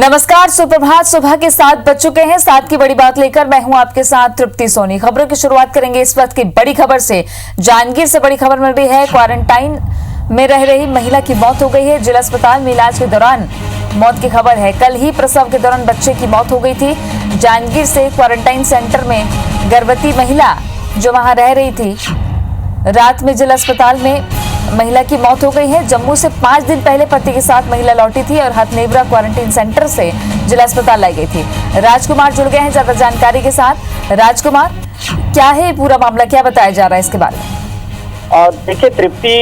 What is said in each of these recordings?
नमस्कार, सुप्रभात। सुबह के 7 बज चुके हैं। 7 की बड़ी बात लेकर मैं हूं आपके साथ तृप्ति सोनी। खबरों की शुरुआत करेंगे इस वक्त की बड़ी खबर से। जांजगीर से बड़ी खबर मिल रही है। क्वारंटाइन में रह रही महिला की मौत हो गई है। जिला अस्पताल में इलाज के दौरान मौत की खबर है। कल ही प्रसव के दौरान बच्चे की मौत हो गई थी। जांजगीर से क्वारंटाइन सेंटर में गर्भवती महिला जो वहां रह रही थी, रात में जिला अस्पताल में महिला की मौत हो गई है। जम्मू से 5 दिन पहले पति के साथ महिला लौटी थी और हथनेवरा क्वारंटाइन सेंटर से जिला अस्पताल लाई गई थी। राजकुमार जुड़ गए हैं ज्यादा जानकारी के साथ। राजकुमार, क्या है पूरा मामला, क्या बताया जा रहा है इसके बारे में? देखिए तृप्ति,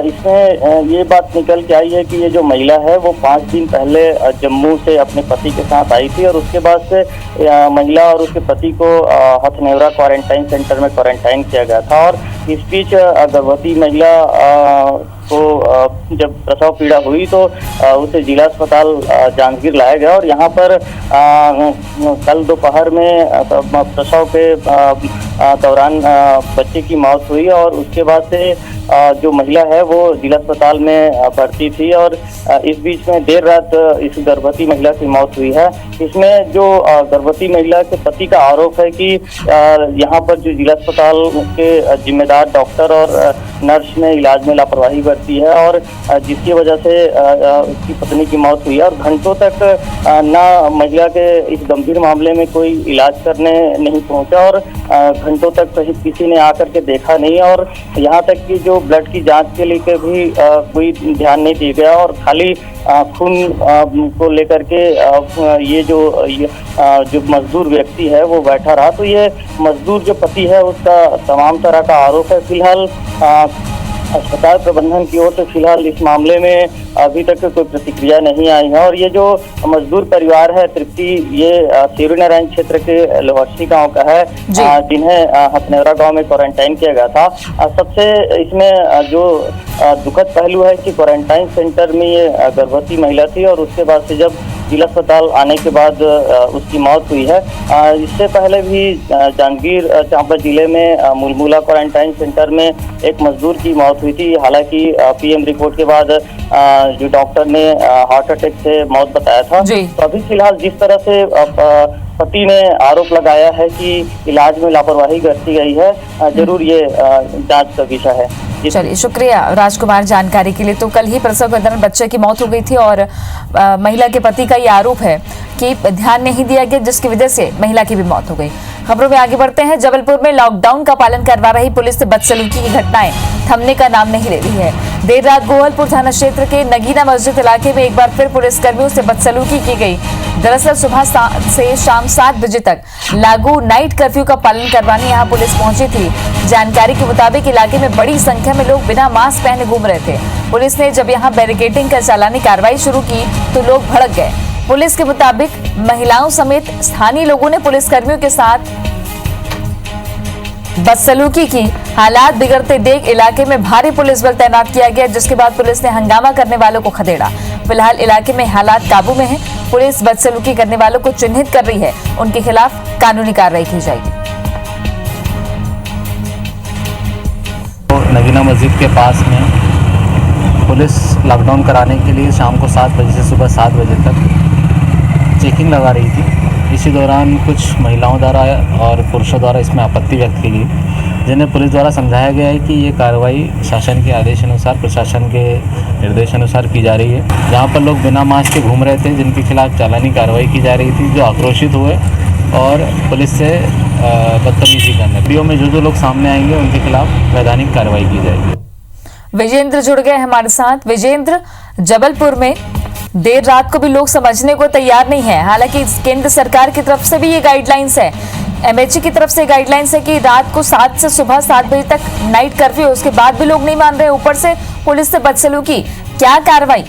इसमें ये बात निकल के आई है कि ये जो महिला है वो 5 दिन पहले जम्मू से अपने पति के साथ आई थी और उसके बाद से महिला और उसके पति को हथनेवरा क्वारंटाइन सेंटर में क्वारंटाइन किया गया था। और इस बीच गर्भवती महिला को जब प्रसव पीड़ा हुई तो उसे जिला अस्पताल जांजगीर लाया गया और यहाँ पर कल दोपहर में प्रसव के दौरान बच्चे की मौत हुई और उसके बाद से जो महिला है वो जिला अस्पताल में भर्ती थी और इस बीच में देर रात इस गर्भवती महिला की मौत हुई है। इसमें जो गर्भवती महिला के पति का आरोप है कि यहाँ पर जो जिला अस्पताल के जिम्मेदार डॉक्टर और नर्स ने इलाज में लापरवाही बरती है और जिसकी वजह से उसकी पत्नी की मौत हुई है और घंटों तक ना महिला के इस गंभीर मामले में कोई इलाज करने नहीं पहुंचा और घंटों तक किसी ने आकर के देखा नहीं और यहाँ तक कि जो ब्लड की जांच के लिए भी कोई ध्यान नहीं दिया गया और खाली खून को लेकर के ये जो मजदूर व्यक्ति है वो बैठा रहा। तो ये मजदूर जो पति है उसका तमाम तरह का आरोप है। फिलहाल अस्पताल प्रबंधन की ओर से फिलहाल इस मामले में अभी तक कोई प्रतिक्रिया नहीं आई है और ये जो मजदूर परिवार है तृप्ति, ये सूर्यनारायण क्षेत्र के लोहस्सी गांव का है जिन्हें हथनेवरा गांव में क्वारंटाइन किया गया था। सबसे इसमें जो दुखद पहलू है कि क्वारंटाइन सेंटर में ये गर्भवती महिला थी और उसके बाद से जब जिला अस्पताल आने के बाद उसकी मौत हुई है। इससे पहले भी जांजगीर चांपा जिले में मुलमुला क्वारंटाइन सेंटर में एक मजदूर की मौत हुई थी। हालांकि पीएम रिपोर्ट के बाद जो डॉक्टर ने हार्ट अटैक से मौत बताया था। तो अभी फिलहाल जिस तरह से पति ने आरोप लगाया है कि इलाज में लापरवाही बरती गई है, जरूर ये जांच का विषय है। चलिए, शुक्रिया राजकुमार जानकारी के लिए। तो कल ही प्रसव के दौरान बच्चे की मौत हो गई थी और महिला के पति का ये आरोप है कि ध्यान नहीं दिया गया जिसकी वजह से महिला की भी मौत हो गई। खबरों में आगे बढ़ते हैं। जबलपुर में लॉकडाउन का पालन करवा रही पुलिस से बदसलूकी की घटनाएं थमने का नाम नहीं ले रही है। देर रात गोहलपुर थाना क्षेत्र के नगीना मस्जिद इलाके में एक बार फिर पुलिस कर्मियों से बदसलूकी की गई। दरअसल सुबह से शाम 7 बजे तक लागू नाइट कर्फ्यू का पालन करवाने यहाँ पुलिस पहुंची थी। जानकारी के मुताबिक इलाके में बड़ी संख्या में लोग बिना मास्क पहने घूम रहे थे। पुलिस ने जब यहाँ बैरिकेडिंग कर चालानी कार्रवाई शुरू की तो लोग भड़क गए। पुलिस के मुताबिक महिलाओं समेत स्थानीय लोगों ने पुलिस कर्मियों के साथ बदसलूकी की। हालात बिगड़ते देख इलाके में भारी पुलिस बल तैनात किया गया, जिसके बाद पुलिस ने हंगामा करने वालों को खदेड़ा। फिलहाल इलाके में हालात काबू में है। पुलिस बदसलूकी करने वालों को चिन्हित कर रही है, उनके खिलाफ कानूनी कार्रवाई की जाएगी। नगीना मस्जिद के पास में पुलिस लॉकडाउन कराने के लिए शाम को 7 बजे से सुबह 7 बजे तक चेकिंग लगा रही थी। इसी दौरान कुछ महिलाओं द्वारा और पुरुषों द्वारा इसमें आपत्ति व्यक्त की गई, जिन्हें पुलिस द्वारा समझाया गया है कि ये कार्रवाई शासन के आदेश अनुसार, प्रशासन के निर्देश अनुसार की जा रही है। जहाँ पर लोग बिना मास्क के घूम रहे थे, जिनके खिलाफ चालानी कार्रवाई की जा रही थी, जो आक्रोशित हुए और पुलिस से बदतमीजी करने। वीडियो में जो लोग सामने आएंगे उनके खिलाफ वैधानिक कार्रवाई की जाएगी। विजेंद्र जुड़ गए हमारे साथ। विजेंद्र, जबलपुर में देर रात को भी लोग समझने को तैयार नहीं है। हालांकि केंद्र सरकार की तरफ से भी ये गाइडलाइंस है, एमएचए की तरफ से गाइडलाइंस है कि रात को 7 से सुबह 7 बजे तक नाइट कर्फ्यू, उसके बाद भी लोग नहीं मान रहे। ऊपर से पुलिस से बदसलूकी, क्या कार्रवाई?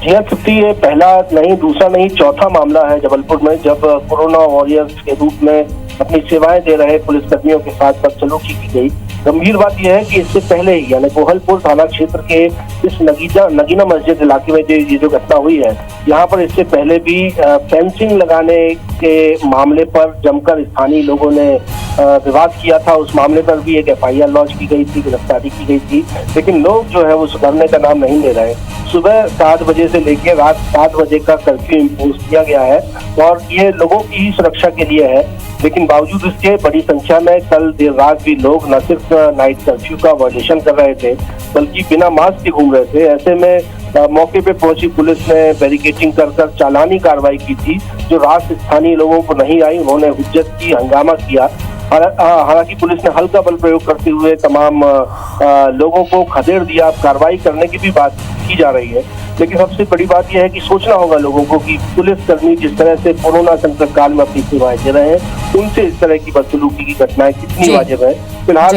ये पहला नहीं, दूसरा नहीं, चौथा मामला है जबलपुर में जब कोरोना वॉरियर्स के रूप में अपनी सेवाएं दे रहे पुलिसकर्मियों के साथ बदसलूकी की गई। गंभीर बात यह है कि इससे पहले ही यानी गोहलपुर थाना क्षेत्र के इस नगीना मस्जिद इलाके में ये जो घटना हुई है, यहाँ पर इससे पहले भी फेंसिंग लगाने के मामले पर जमकर स्थानीय लोगों ने विवाद किया था, उस मामले पर भी एक FIR लॉन्च की गई थी, गिरफ्तारी की गई थी। लेकिन लोग जो है वो सुधरने का नाम नहीं ले रहे। सुबह 7 बजे से लेकर रात 7 बजे का कर्फ्यू इम्पोज किया गया है और ये लोगों की ही सुरक्षा के लिए है। लेकिन बावजूद इसके बड़ी संख्या में कल देर रात भी लोग न सिर्फ नाइट कर्फ्यू का वायलेशन कर रहे थे बल्कि बिना मास्क के घूम रहे थे। ऐसे में मौके पे पहुंची पुलिस ने बैरिकेडिंग कर चालानी कार्रवाई की थी। जो रात से स्थानीय लोगों को नहीं आई उन्होंने हुज्जत की, हंगामा किया। हालांकि पुलिस ने हल्का बल प्रयोग करते हुए तमाम लोगों को खदेड़ दिया। कार्रवाई करने की भी बात की जा रही है, लेकिन सबसे बड़ी बात यह है कि सोचना होगा लोगों को कि पुलिसकर्मी जिस तरह से कोरोना संकट काल में अपनी सेवाएं दे रहे हैं, उनसे इस तरह की बदसलूकी की घटनाएं कितनी वाजिब है। फिलहाल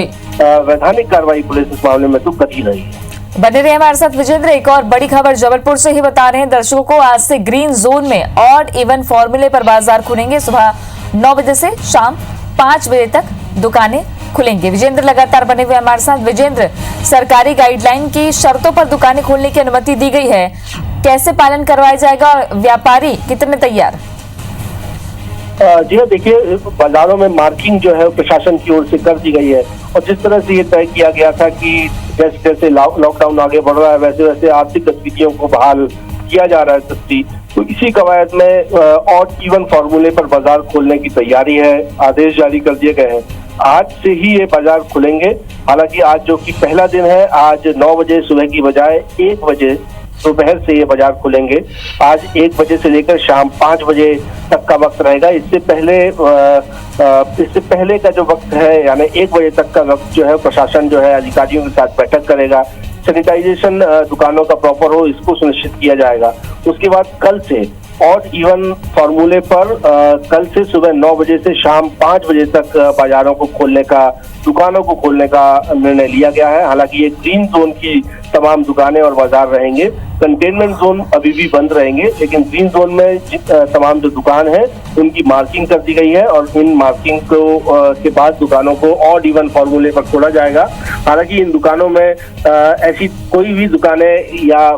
वैधानिक कार्रवाई पुलिस इस मामले में तो कर ही रही है। बने रहे हमारे साथ विजेंद्र। एक और बड़ी खबर जबलपुर से ही बता रहे हैं दर्शकों को, आज से ग्रीन जोन में ऑड इवन फॉर्मूले पर बाजार खुलेंगे। सुबह 9 बजे से शाम 5 बजे तक दुकानें खुलेंगे। विजेंद्र लगातार बने हुए हमारे साथ। विजेंद्र, सरकारी गाइडलाइन की शर्तों पर दुकानें खोलने की अनुमति दी गई है, कैसे पालन करवाया जाएगा और व्यापारी कितने तैयार? जी हाँ, देखिए बाजारों में मार्किंग जो है प्रशासन की ओर से कर दी गई है और जिस तरह से ये तय किया गया था कि जैसे जैसे लॉकडाउन आगे बढ़ रहा है वैसे वैसे आर्थिक गतिविधियों को बहाल किया जा रहा है सस्ती, तो इसी कवायद में ऑड इवन फॉर्मूले पर बाजार खोलने की तैयारी है। आदेश जारी कर दिए गए हैं, आज से ही ये बाजार खुलेंगे। हालांकि आज जो कि पहला दिन है, आज 9 बजे सुबह की बजाय 1 बजे दोपहर से ये बाजार खुलेंगे। आज 1 बजे से लेकर शाम 5 बजे तक का वक्त रहेगा। इससे पहले का जो वक्त है यानी 1 बजे तक का वक्त जो है प्रशासन जो है अधिकारियों के साथ बैठक करेगा। सैनिटाइजेशन दुकानों का प्रॉपर हो, इसको सुनिश्चित किया जाएगा। उसके बाद कल से ऑड इवन फॉर्मूले पर कल से सुबह 9 बजे से शाम 5 बजे तक बाजारों को खोलने का, दुकानों को खोलने का निर्णय लिया गया है। हालांकि ये ग्रीन जोन की तमाम दुकानें और बाजार रहेंगे। कंटेनमेंट जोन अभी भी बंद रहेंगे, लेकिन ग्रीन जोन में तमाम जो दुकान है उनकी मार्किंग कर दी गई है और इन मार्किंग को के बाद दुकानों को ऑड इवन फॉर्मूले पर खोला जाएगा। हालांकि इन दुकानों में ऐसी कोई भी दुकानें या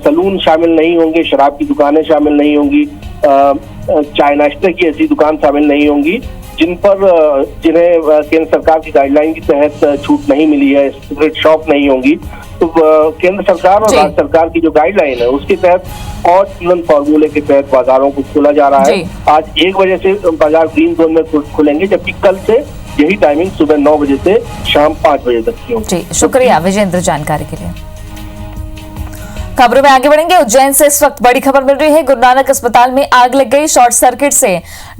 सलून शामिल नहीं होंगे, शराब की दुकानें शामिल नहीं होंगी, चाय नाश्ते की ऐसी दुकान शामिल नहीं होंगी जिन्हें केंद्र सरकार की गाइडलाइन के तहत छूट नहीं मिली है। सिगरेट शॉप नहीं होंगी। तो केंद्र सरकार और राज्य सरकार की जो गाइडलाइन है उसके तहत ऑड इवन फॉर्मूले के तहत बाजारों को खोला जा रहा है। आज 1 बजे से बाजार ग्रीन जोन में खुलेंगे, जबकि कल से यही टाइमिंग सुबह 9 बजे से शाम 5 बजे तक की होगी। जी, शुक्रिया विजेंद्र जानकारी के लिए। खबरों में आगे बढ़ेंगे। उज्जैन से इस वक्त बड़ी खबर मिल रही है। गुरु नानक अस्पताल में आग लग गई। शॉर्ट सर्किट से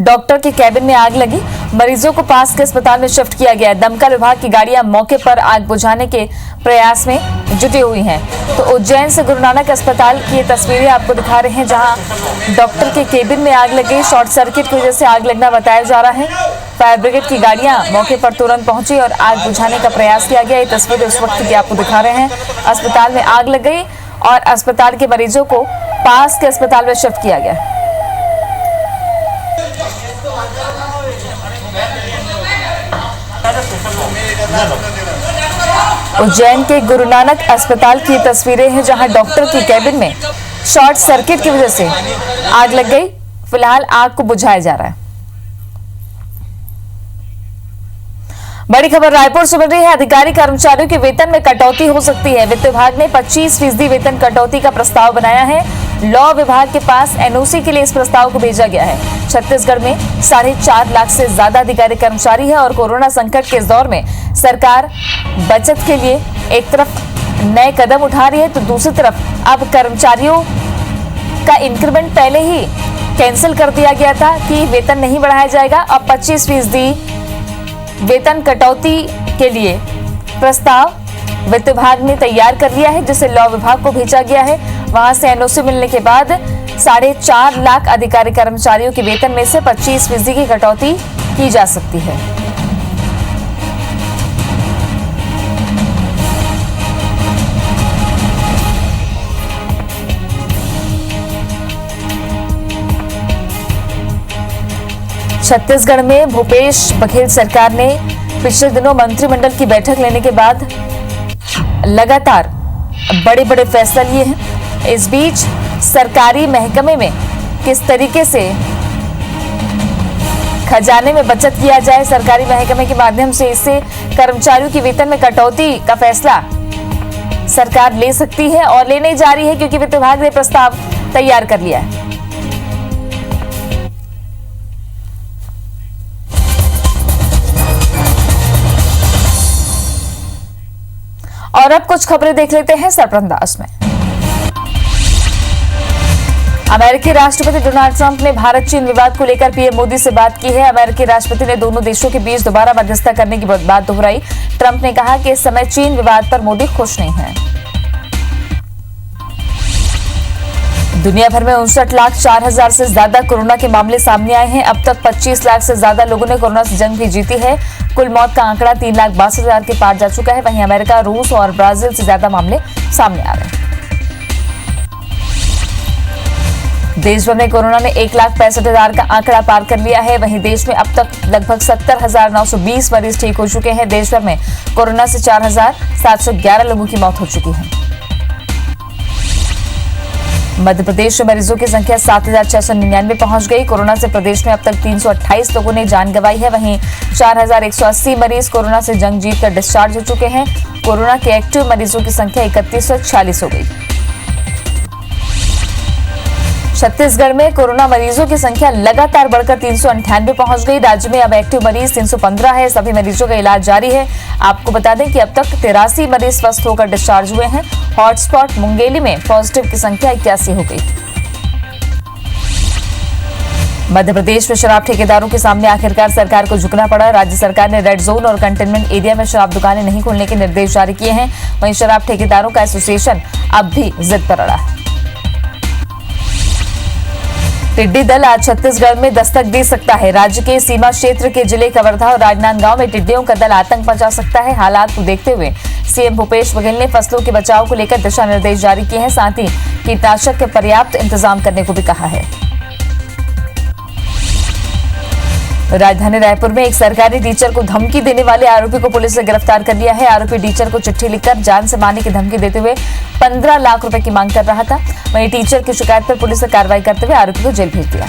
डॉक्टर के कैबिन में आग लगी। मरीजों को पास के अस्पताल में शिफ्ट किया गया। दमकल विभाग की गाड़ियां मौके पर आग बुझाने के प्रयास में जुटी हुई हैं। तो उज्जैन से गुरु नानक अस्पताल की ये तस्वीरें आपको दिखा रहे हैं, जहां डॉक्टर के केबिन में आग लग गई। शॉर्ट सर्किट की वजह से आग लगना बताया जा रहा है। फायर ब्रिगेड की गाड़ियां मौके पर तुरंत पहुंची और आग बुझाने का प्रयास किया गया। ये तस्वीरें उस वक्त की आपको दिखा रहे हैं। अस्पताल में आग लग गई और अस्पताल के मरीजों को पास के अस्पताल में शिफ्ट किया गया। उज्जैन के गुरु नानक अस्पताल की तस्वीरें हैं, जहां डॉक्टर की कैबिन में शॉर्ट सर्किट की वजह से आग लग गई। फिलहाल आग को बुझाया जा रहा है। बड़ी खबर रायपुर से मिल रही है। अधिकारी कर्मचारियों के वेतन में कटौती हो सकती है। वित्त विभाग ने 25% वेतन कटौती का प्रस्ताव बनाया है। लॉ विभाग के पास एनओसी के लिए इस प्रस्ताव को भेजा गया है। छत्तीसगढ़ में 4.5 लाख से ज्यादा अधिकारी कर्मचारी है और कोरोना संकट के इस दौर में सरकार बचत के लिए एक तरफ नए कदम उठा रही है, तो दूसरी तरफ अब कर्मचारियों का इंक्रीमेंट पहले ही कैंसिल कर दिया गया था कि वेतन नहीं बढ़ाया जाएगा। अब 25% वेतन कटौती के लिए प्रस्ताव वित्त विभाग ने तैयार कर लिया है, जिसे लॉ विभाग को भेजा गया है। वहां से एनओसी मिलने के बाद 4.5 लाख अधिकारी कर्मचारियों के वेतन में से 25% की कटौती की जा सकती है। छत्तीसगढ़ में भूपेश बघेल सरकार ने पिछले दिनों मंत्रिमंडल की बैठक लेने के बाद लगातार बड़े बड़े फैसले लिए हैं। इस बीच सरकारी महकमे में किस तरीके से खजाने में बचत किया जाए, सरकारी महकमे के माध्यम से इससे कर्मचारियों की वेतन में कटौती का फैसला सरकार ले सकती है और लेने जा रही है, क्योंकि वित्त विभाग ने प्रस्ताव तैयार कर लिया है। और अब कुछ खबरें देख लेते हैं सरपंदाज में। अमेरिकी राष्ट्रपति डोनाल्ड ट्रंप ने भारत चीन विवाद को लेकर पीएम मोदी से बात की है। अमेरिकी राष्ट्रपति ने दोनों देशों के बीच दोबारा मध्यस्थता करने की बात दोहराई। ट्रंप ने कहा कि इस समय चीन विवाद पर मोदी खुश नहीं है। दुनिया भर में 59,04,000 से ज्यादा कोरोना के मामले सामने आए हैं। अब तक 25 लाख से ज्यादा लोगों ने कोरोना से जंग भी जीती है। कुल मौत का आंकड़ा 3,62,000 के पार जा चुका है। वहीं अमेरिका, रूस और ब्राजील से ज्यादा मामले सामने आ रहे हैं। देश भर में कोरोना ने 1,65,000 का आंकड़ा पार कर लिया है। वहीं देश में अब तक लगभग 70,920 मरीज ठीक हो चुके हैं। देश भर में कोरोना से 4,711 लोगों की मौत हो चुकी है। मध्य प्रदेश में मरीजों की संख्या 7,699 पहुंच गई। कोरोना से प्रदेश में अब तक 328 लोगों ने जान गंवाई है। वहीं 4,180 मरीज कोरोना से जंग जीतकर डिस्चार्ज हो चुके हैं। कोरोना के एक्टिव मरीजों की संख्या 3,146 हो गई। छत्तीसगढ़ में कोरोना मरीजों की संख्या लगातार बढ़कर 398 पहुंच गई। राज्य में अब एक्टिव मरीज 315 है। सभी मरीजों का इलाज जारी है। आपको बता दें कि अब तक 83 मरीज स्वस्थ होकर डिस्चार्ज हुए हैं। हॉटस्पॉट मुंगेली में पॉजिटिव की संख्या 81 हो गई। मध्य प्रदेश में शराब ठेकेदारों के सामने आखिरकार सरकार को झुकना पड़ा। राज्य सरकार ने रेड जोन और कंटेनमेंट एरिया में शराब दुकानें नहीं खोलने के निर्देश जारी किए हैं। वहीं शराब ठेकेदारों का एसोसिएशन अब भी जिद पर अड़ा है। टिड्डी दल आज छत्तीसगढ़ में दस्तक दे सकता है। राज्य के सीमा क्षेत्र के जिले कवर्धा और राजनांदगांव में टिड्डियों का दल आतंक मचा सकता है। हालात को देखते हुए सीएम भूपेश बघेल ने फसलों के बचाव को लेकर दिशा निर्देश जारी किए हैं। साथ ही कीटनाशक के पर्याप्त इंतजाम करने को भी कहा है। राजधानी रायपुर में एक सरकारी टीचर को धमकी देने वाले आरोपी को पुलिस ने गिरफ्तार कर लिया है। आरोपी टीचर को चिट्ठी लिखकर जान से मारने की धमकी देते हुए 15 लाख रुपए की मांग कर रहा था। वहीं टीचर की शिकायत पर पुलिस ने कार्रवाई करते हुए आरोपी को जेल भेज दिया।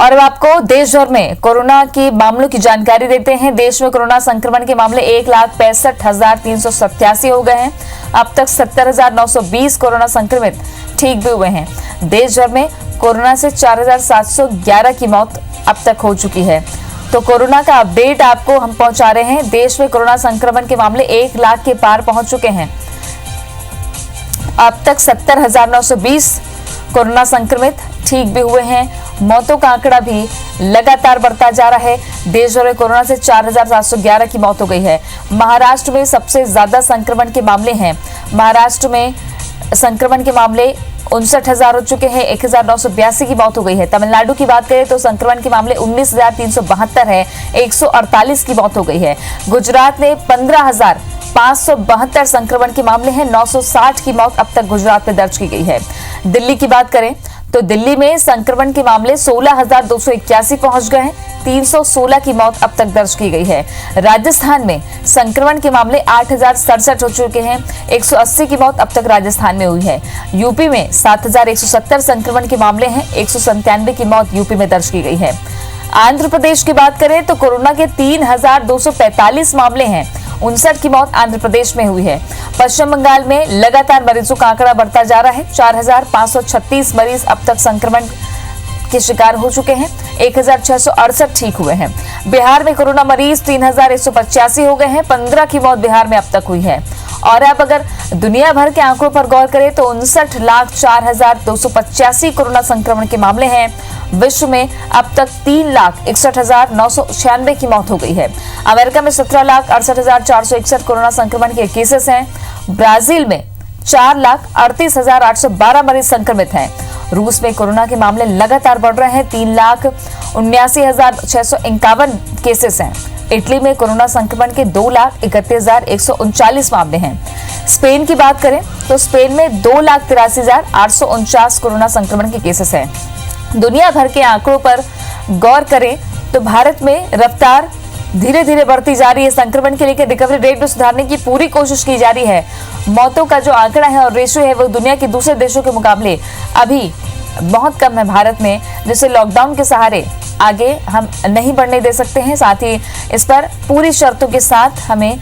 और अब आपको देश भर में कोरोना के मामलों की जानकारी देते हैं। देश में कोरोना संक्रमण के मामले 1,65,387 हो गए हैं। अब तक 70,920 कोरोना संक्रमित ठीक भी हुए हैं। देश भर में कोरोना से 4,711 की मौत अब तक हो चुकी है। तो कोरोना का अपडेट आपको हम पहुंचा रहे हैं। देश में कोरोना संक्रमण के मामले 1 लाख के पार पहुंच चुके हैं। अब तक 70,920 कोरोना संक्रमित ठीक भी हुए हैं। मौतों का आंकड़ा भी लगातार बढ़ता जा रहा है। देश भर में कोरोना से 4,711 की मौत हो गई है। महाराष्ट्र में सबसे ज्यादा संक्रमण के मामले हैं। महाराष्ट्र में संक्रमण के मामले 59,000 हो चुके हैं। 1,982 की मौत हो गई है। तमिलनाडु की बात करें तो संक्रमण के मामले 19,372 है। 148 की मौत हो गई है। गुजरात में 15,572 संक्रमण के मामले हैं। 960 की मौत अब तक गुजरात में दर्ज की गई है। दिल्ली की बात करें तो दिल्ली में संक्रमण के मामले 16,281 पहुंच गए हैं। 316 की मौत अब तक दर्ज की गई है। राजस्थान में संक्रमण के मामले 8,067 हो चुके हैं। 180 की मौत अब तक राजस्थान में हुई है। यूपी में 7,170 संक्रमण के मामले हैं। 197 की मौत यूपी में दर्ज की गई है। आंध्र प्रदेश की बात करें तो कोरोना के 3,245 मामले हैं। 59 की मौत आंध्र प्रदेश में हुई है। पश्चिम बंगाल में लगातार मरीजों का आंकड़ा बढ़ता जा रहा है। 4,536 मरीज अब तक संक्रमण के शिकार हो चुके हैं। 1,668 ठीक हुए हैं। बिहार में कोरोना मरीज 3,185 हो गए हैं। 15 की मौत बिहार में अब तक हुई है। और अब अगर दुनिया भर के आंकड़ों पर गौर करें तो 59,04,285 कोरोना संक्रमण के मामले हैं। विश्व में अब तक 3,61,996 की मौत हो गई है। अमेरिका में 17,68,461 कोरोना संक्रमण के केसेस हैं। ब्राजील में 4,38,812 मरीज संक्रमित हैं। रूस में कोरोना के मामले लगातार बढ़ रहे हैं। 3,79,651 केसेस हैं। इटली में कोरोना संक्रमण के 2,31,139 मामले हैं। स्पेन की बात करें तो स्पेन में 2,83,849 कोरोना संक्रमण के केसेस हैं। दुनिया भर के आंकड़ों पर गौर करें तो भारत में रफ्तार धीरे धीरे बढ़ती जा रही है। संक्रमण के लेकर रिकवरी रेट में सुधारने की पूरी कोशिश की जा रही है। मौतों का जो आंकड़ा है और रेशियो है वो दुनिया के दूसरे देशों के मुकाबले अभी बहुत कम है भारत में, जिसे लॉकडाउन के सहारे आगे हम नहीं बढ़ने दे सकते हैं। साथ ही इस पर पूरी शर्तों के साथ हमें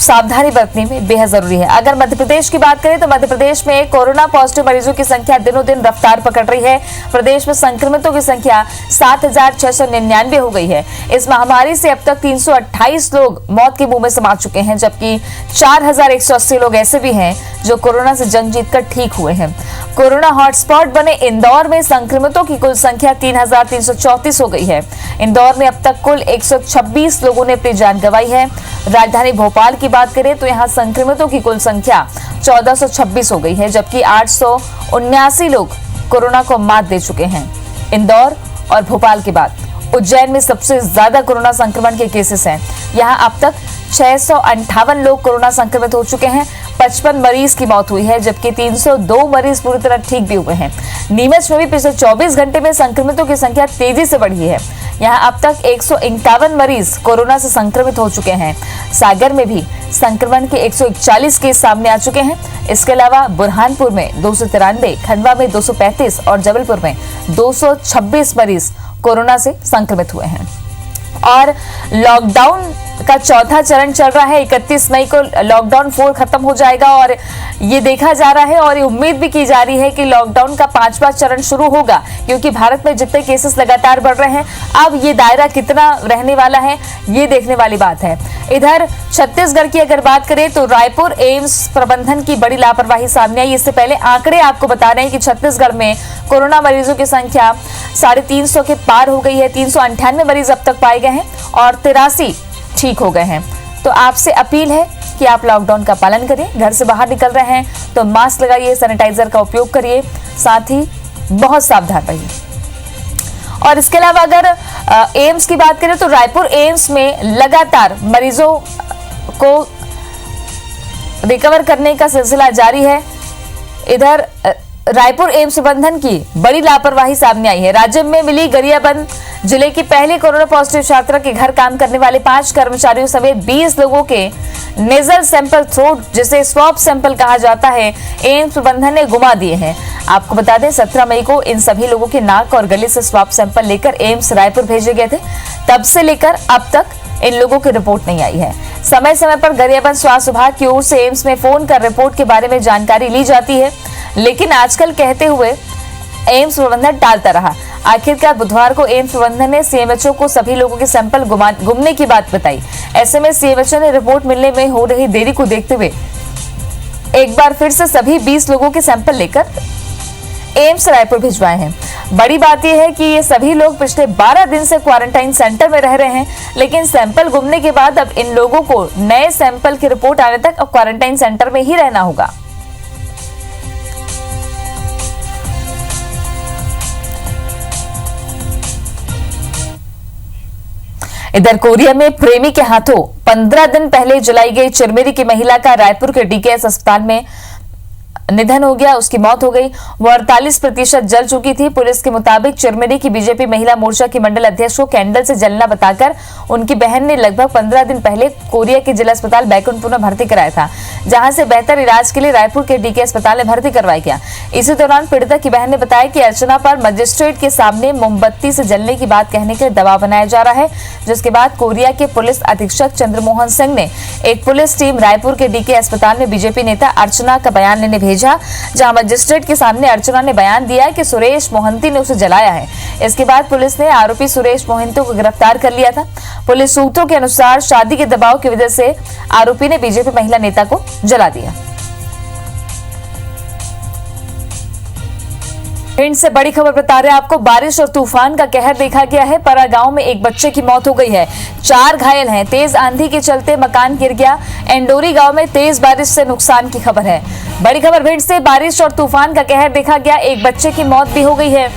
सावधानी बरतनी में बेहद जरूरी है। अगर मध्य प्रदेश की बात करें तो मध्य प्रदेश में कोरोना पॉजिटिव मरीजों की संख्या दिनों दिन रफ्तार पकड़ रही है। प्रदेश में संक्रमितों की संख्या 7,699 हो गई है। इस महामारी से अब तक 328 लोग मौत के मुंह में समा चुके हैं, जबकि 4,180 लोग ऐसे भी हैं जो कोरोना से जंग जीतकर ठीक हुए हैं। कोरोना हॉटस्पॉट बने इंदौर में संक्रमितों की कुल संख्या 3,334 हो गई है। इंदौर में अब तक कुल 126 लोगों ने अपनी जान गंवाई है। राजधानी भोपाल की बात करें तो यहाँ संक्रमितों की कुल संख्या 1426 हो गई है, जबकि 879 लोग कोरोना को मात दे चुके हैं। इंदौर और भोपाल के बाद उज्जैन में सबसे ज्यादा कोरोना संक्रमण के केसेस हैं। यहाँ अब तक 658 लोग कोरोना संक्रमित हो चुके हैं। 55 मरीज की मौत हुई है, जबकि 302 मरीज पूरी तरह ठीक भी हुए हैं। नीमच में भी पिछले 24 घंटे में संक्रमितों की संख्या तेजी से बढ़ी है। यहाँ अब तक 151 मरीज कोरोना से संक्रमित हो चुके हैं। सागर में भी संक्रमण के 141 केस सामने आ चुके हैं। इसके अलावा बुरहानपुर में 293, खंडवा में 235 और जबलपुर में 226 मरीज कोरोना से संक्रमित हुए हैं। और लॉकडाउन का चौथा चरण चल रहा है। 31 मई को लॉकडाउन 4 खत्म हो जाएगा और ये देखा जा रहा है और ये उम्मीद भी की जा रही है कि लॉकडाउन का 5वां चरण शुरू होगा, क्योंकि भारत में जितने केसेस लगातार बढ़ रहे हैं, अब ये दायरा कितना रहने वाला है ये देखने वाली बात है। इधर छत्तीसगढ़ की अगर बात करें तो रायपुर एम्स प्रबंधन की बड़ी लापरवाही सामने आई। इससे पहले आंकड़े आपको बता रहे हैं कि छत्तीसगढ़ में कोरोना मरीजों की संख्या 350 के पार हो गई है। 398 मरीज अब तक पाए गए हैं और 83 ठीक हो गए हैं। तो आपसे अपील है कि आप लॉकडाउन का पालन करें। घर से बाहर निकल रहे हैं तो मास्क लगाइए, सैनिटाइजर का उपयोग करिए, साथ ही बहुत सावधान रहिए। और इसके अलावा अगर एम्स की बात करें तो रायपुर एम्स में लगातार मरीजों को रिकवर करने का सिलसिला जारी है। इधर रायपुर एम्स प्रबंधन की बड़ी लापरवाही सामने आई है। राज्य में मिली गरियाबंद जिले की पहली कोरोना पॉजिटिव छात्रा के घर काम करने वाले 5 कर्मचारियों समेत 20 लोगों के नेजल सैंपल थ्रोट, जिसे स्वैब सैंपल कहा जाता है, एम्स प्रबंधन ने गुमा दिए हैं। आपको बता दें 17 मई को इन सभी लोगों के नाक और गले से स्वैब सैंपल लेकर एम्स रायपुर भेजे गए थे। तब से लेकर अब तक इन लोगों की रिपोर्ट नहीं आई है। समय समय पर गरियाबंद स्वास्थ्य विभाग की ओर से एम्स में फोन कर रिपोर्ट के बारे में जानकारी ली जाती है, लेकिन आजकल कहते हुए एम्स प्रबंधन टालता रहा। आखिरकार बुधवार को एम्स प्रबंधन ने सीएमएचओ को सभी लोगों के सैंपल गुमने की बात बताई। ऐसे में सीएमएचओ ने रिपोर्ट मिलने में हो रही देरी को देखते हुए एक बार फिर से सभी 20 लोगों के सैंपल लेकर एम्स रायपुर भिजवाए हैं। बड़ी बात यह है कि ये सभी लोग पिछले 12 दिन से क्वारंटाइन सेंटर में रह रहे हैं, लेकिन सैंपल गुमने के बाद अब इन लोगों को नए सैंपल की रिपोर्ट आने तक अब क्वारंटाइन सेंटर में ही रहना होगा। इधर कोरिया में प्रेमी के हाथों 15 दिन पहले जलाई गई चिरमिरी की महिला का रायपुर के डीकेएस अस्पताल में निधन हो गया। उसकी मौत हो गई। वो 48% जल चुकी थी। पुलिस के मुताबिक चिरमिरी की बीजेपी महिला मोर्चा की मंडल अध्यक्ष को कैंडल से जलना बताकर उनकी बहन ने लगभग 15 दिन पहले कोरिया के जिला अस्पताल बैकुंठपुर में भर्ती कराया था, जहां से बेहतर इलाज के लिए रायपुर के डीके अस्पताल में भर्ती करवाया गया। इसी दौरान पीड़िता की बहन ने बताया कि अर्चना पर मजिस्ट्रेट के सामने मोमबत्ती से जलने की बात कहने के लिए दबाव बनाया जा रहा है, जिसके बाद कोरिया के पुलिस अधीक्षक चंद्रमोहन सिंह ने एक पुलिस टीम रायपुर के डीके अस्पताल में बीजेपी नेता अर्चना का बयान लेने भेजा, जहां मजिस्ट्रेट के सामने अर्चना ने बयान दिया कि सुरेश मोहंती ने उसे जलाया है। इसके बाद पुलिस ने आरोपी सुरेश मोहंती को गिरफ्तार कर लिया था। पुलिस सूत्रों के अनुसार शादी के दबाव की वजह से आरोपी ने बीजेपी महिला नेता को जला दिया। भिंड से बड़ी खबर बता रहे हैं आपको। बारिश और तूफान का कहर देखा गया है। परा गांव में एक बच्चे की मौत हो गई है, 4 घायल हैं। तेज आंधी के चलते मकान गिर गया। एंडोरी गांव में तेज बारिश से नुकसान की खबर है। बड़ी खबर भिंड से, बारिश और तूफान का कहर देखा गया। एक बच्चे की मौत भी हो गई है,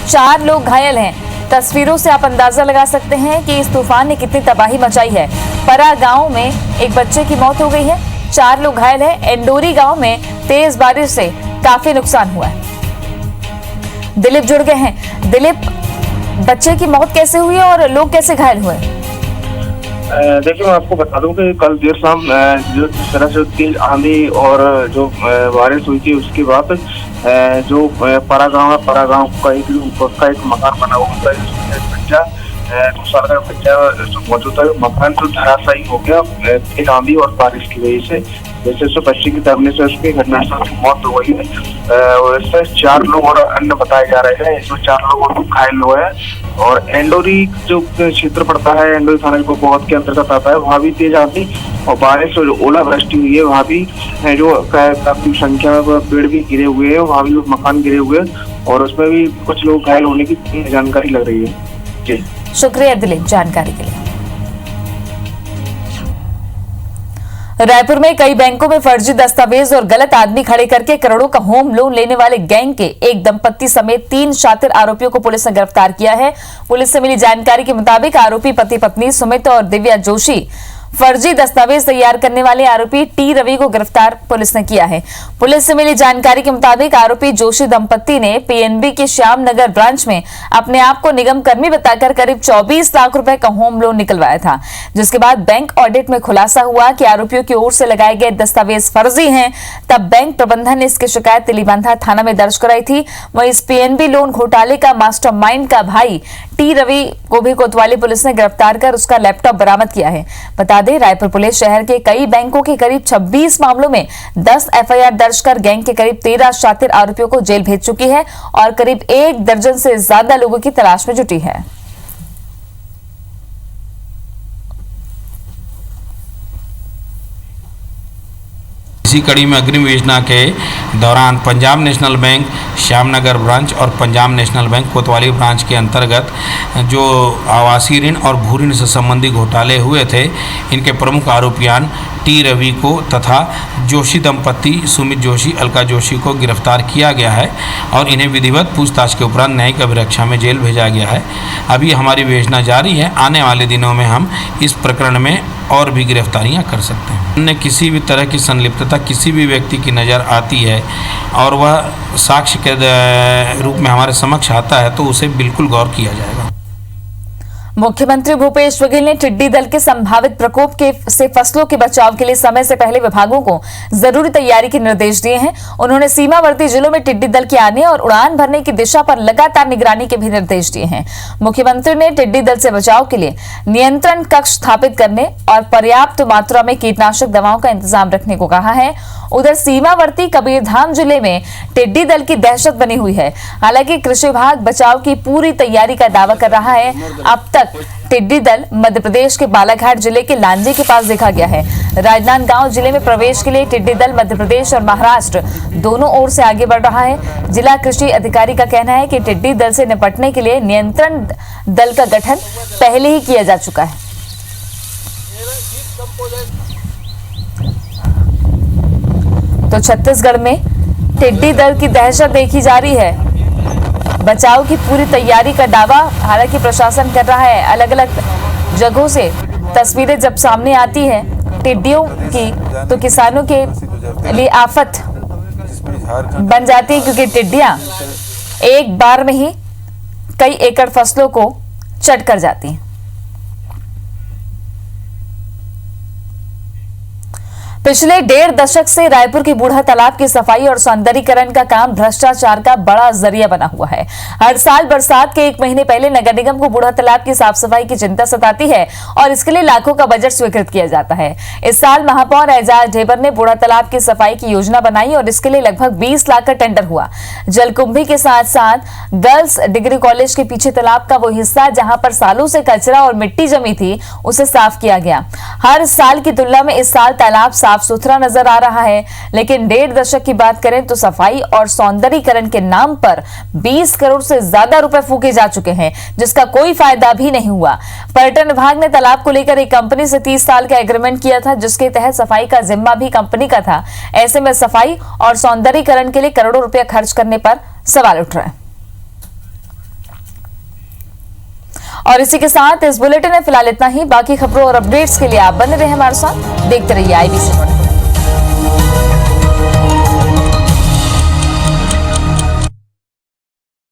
4 लोग घायल हैं। तस्वीरों से आप अंदाजा लगा सकते हैं कि इस तूफान ने कितनी तबाही मचाई है। परा गांव में एक बच्चे की मौत हो गई है, 4 लोग घायल हैं। एंडोरी गांव में तेज बारिश से काफी नुकसान हुआ है। दिलीप जुड़ गए हैं। दिलीप, बच्चे की मौत कैसे हुई और लोग कैसे घायल हुए? देखिए, मैं आपको बता दूं कि कल देर शाम जो जिस तरह से तेज आंधी और जो बारिश हुई थी, उसके बाद जो परागांव का एक मकान बना हुआ था, बच्चा 2 साल का बच्चा जो मौजूद है, मकान तो धराशायी हो गया तेज आंधी और बारिश की वजह से। जैसे उससे बच्चे की दबने से उसकी घटनास्थल की मौत हो गई है। और इससे 4 लोग और अन्य बताए जा रहे हैं, इसमें 4 लोग और घायल हुए हैं। और एंडोरी जो क्षेत्र पड़ता है, एंडोरी थाना को बहुत के अंतर्गत आता है, वहाँ भी तेज आंधी और बारिश और ओलावृष्टि हुई है। वहाँ भी जो काफी संख्या में पेड़ भी गिरे हुए हैं, वहाँ भी मकान गिरे हुए हैं और उसमें भी कुछ लोग घायल होने की जानकारी लग रही है। जी, शुक्रिया दिलीप जानकारी के लिए। रायपुर में कई बैंकों में फर्जी दस्तावेज और गलत आदमी खड़े करके करोड़ों का होम लोन लेने वाले गैंग के एक दंपत्ति समेत 3 शातिर आरोपियों को पुलिस ने गिरफ्तार किया है। पुलिस से मिली जानकारी के मुताबिक आरोपी पति पत्नी सुमित और दिव्या जोशी, फर्जी दस्तावेज तैयार करने वाले आरोपी टी रवि को गिरफ्तार पुलिस ने किया है। पुलिस से मिली जानकारी के मुताबिक आरोपी जोशी दंपत्ति ने पीएनबी के श्याम नगर ब्रांच में अपने आप को निगम कर्मी बताकर करीब 24 लाख रुपए का होम लोन निकलवाया था, जिसके बाद बैंक ऑडिट में खुलासा हुआ कि आरोपियों की ओर से लगाए गए दस्तावेज फर्जी हैं। तब बैंक प्रबंधन ने इसकी शिकायत तिलीबांधा थाना में दर्ज कराई थी। वहीं इस पीएनबी लोन घोटाले का मास्टरमाइंड का भाई टी रवि को भी कोतवाली पुलिस ने गिरफ्तार कर उसका लैपटॉप बरामद किया है। बता दें, रायपुर पुलिस शहर के कई बैंकों के करीब 26 मामलों में 10 एफआईआर दर्ज कर गैंग के करीब 13 शातिर आरोपियों को जेल भेज चुकी है और करीब 1 दर्जन से ज्यादा लोगों की तलाश में जुटी है। इसी कड़ी में अग्रिम योजना के दौरान Punjab national bank Shyamnagar branch और पंजाब नेशनल बैंक कोतवाली ब्रांच के अंतर्गत जो आवासीय ऋण और भू ऋण से संबंधी घोटाले हुए थे, इनके प्रमुख आरोपियान टी रवि को तथा जोशी दंपत्ति सुमित जोशी, अलका जोशी को गिरफ्तार किया गया है और इन्हें विधिवत पूछताछ के उपरांत न्यायिक अभिरक्षा में जेल भेजा गया है। अभी हमारी विवेचना जारी है। आने वाले दिनों में हम इस प्रकरण में और भी गिरफ्तारियां कर सकते हैं। अन्य किसी भी तरह की संलिप्तता किसी भी व्यक्ति की नज़र आती है और वह साक्ष्य के रूप में हमारे समक्ष आता है, तो उसे बिल्कुल गौर किया जाएगा। मुख्यमंत्री भूपेश बघेल ने टिड्डी दल के संभावित प्रकोप से फसलों के बचाव के लिए समय से पहले विभागों को जरूरी तैयारी के निर्देश दिए हैं। उन्होंने सीमावर्ती जिलों में टिड्डी दल के आने और उड़ान भरने की दिशा पर लगातार निगरानी के भी निर्देश दिए हैं। मुख्यमंत्री ने टिड्डी दल से बचाव के लिए नियंत्रण कक्ष स्थापित करने और पर्याप्त मात्रा में कीटनाशक दवाओं का इंतजाम रखने को कहा है। उधर सीमावर्ती कबीरधाम जिले में टिड्डी दल की दहशत बनी हुई है। हालांकि कृषि विभाग बचाव की पूरी तैयारी का दावा कर रहा है। अब तक टिड्डी दल मध्य प्रदेश के बालाघाट जिले के लांजी के पास देखा गया है। राजनांदगांव जिले में प्रवेश के लिए टिड्डी दल मध्य प्रदेश और महाराष्ट्र दोनों ओर से आगे बढ़ रहा है। जिला कृषि अधिकारी का कहना है कि टिड्डी दल से निपटने के लिए नियंत्रण दल का गठन पहले ही किया जा चुका है। तो छत्तीसगढ़ में टिड्डी दल की दहशत देखी जा रही है। बचाव की पूरी तैयारी का दावा हालांकि प्रशासन कर रहा है। अलग अलग जगहों से तस्वीरें जब सामने आती हैं टिड्डियों की, तो किसानों के लिए आफत बन जाती है, क्योंकि टिड्डियां एक बार में ही कई एकड़ फसलों को चट कर जाती हैं। पिछले 1.5 दशक से रायपुर की बूढ़ा तालाब की सफाई और सौंदर्यीकरण का काम भ्रष्टाचार का बड़ा जरिया बना हुआ है। हर साल बरसात के 1 महीने पहले नगर निगम को बूढ़ा तालाब की साफ सफाई की चिंता सताती है और इसके लिए लाखों का बजट स्वीकृत किया जाता है। इस साल महापौर एजाज ढेबर ने बूढ़ा तालाब की सफाई की योजना बनाई और इसके लिए लगभग 20 लाख का टेंडर हुआ। जलकुंभी के साथ साथ गर्ल्स डिग्री कॉलेज के पीछे तालाब का वो हिस्सा जहां पर सालों से कचरा और मिट्टी जमी थी, उसे साफ किया गया। हर साल की तुलना में इस साल तालाब साफ सुथरा नजर आ रहा है, लेकिन 1.5 दशक की बात करें तो सफाई और सौंदर्यीकरण के नाम पर 20 करोड़ से ज्यादा रुपए फूके जा चुके हैं, जिसका कोई फायदा भी नहीं हुआ। पर्यटन विभाग ने तालाब को लेकर एक कंपनी से 30 साल का एग्रीमेंट किया था, जिसके तहत सफाई का जिम्मा भी कंपनी का था। ऐसे में सफाई और सौंदर्यीकरण के लिए करोड़ों रुपए खर्च करने पर सवाल उठ रहे हैं। और इसी के साथ इस बुलेटिन में फिलहाल इतना ही। बाकी खबरों और अपडेट्स के लिए आप बने रहे हमारे साथ, देखते रहिए IBC।